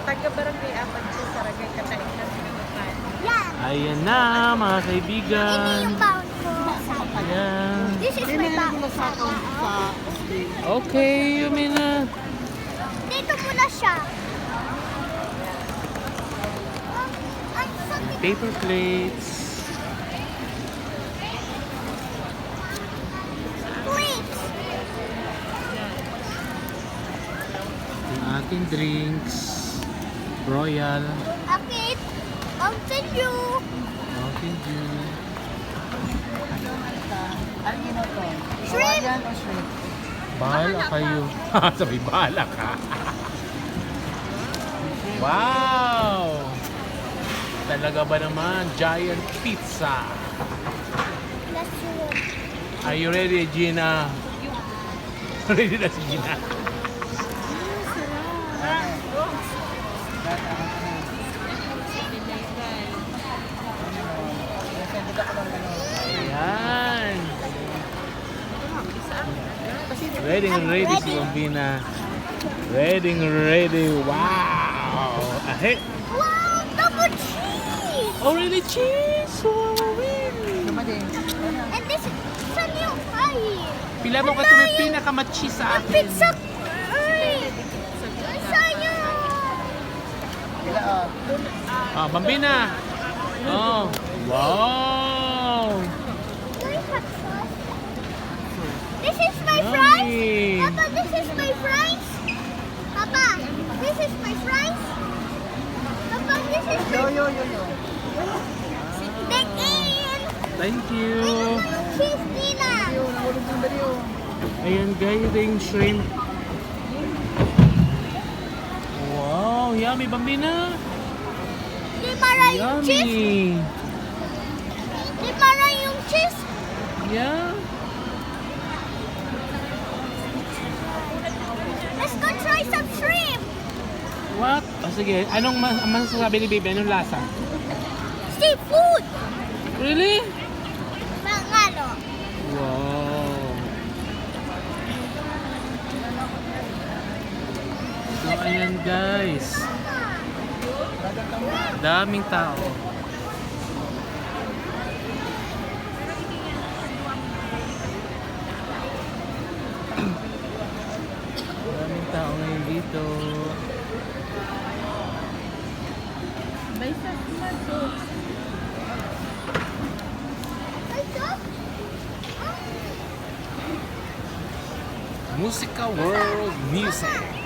taga-barangay apat siya sa Ragay Katainan. Yan. Ayan na, mga kaibigan. Ini yung bound ko. Ayan. This is my bound. Okay, I mean, Dito muna siya. paper plates. Plates. Yung ating drinks. Royal. Okay. Mountain Dew. Mountain Dew. Ano yun ito? Shrimp. Hawaiian o shrimp? Bahala kayo. Sabi, bahala ka. Wow! Talaga ba naman? Giant pizza. Let's do it. Are you ready, Gina? Ready na si Gina. Ayan. Ready si Bombina. Ready. Wow! Ahead. Wow, double cheese. Oh, really? Cheese? Oh, really? Sama din. And this is saan yung ay? Pila mo ka ito may pinaka-machis sa Ang akin. pizza. Ay. Sayang. Sila Ah, Bambina. Oh. Wow. Nice hot sauce. This is my Yummy. fries. Papa, this is my fries. Papa, this is my fries. Papa, this is my Yo. bacon. Thank you. Cheese, Nina. Yung nahulog ng baliw. Ayan guys, ito yung shrimp. Wow, yummy Bambina. Di mara yung cheese. Yummy. Di mara yung cheese. Yeah. Let's go try some shrimp. What? Oh, sige, anong masasabi ni baby? Anong lasa? Seafood. Really? Mangalo. Wow. So, ayan guys. Daming tao. Daming tao ngayon dito. Musica World Music.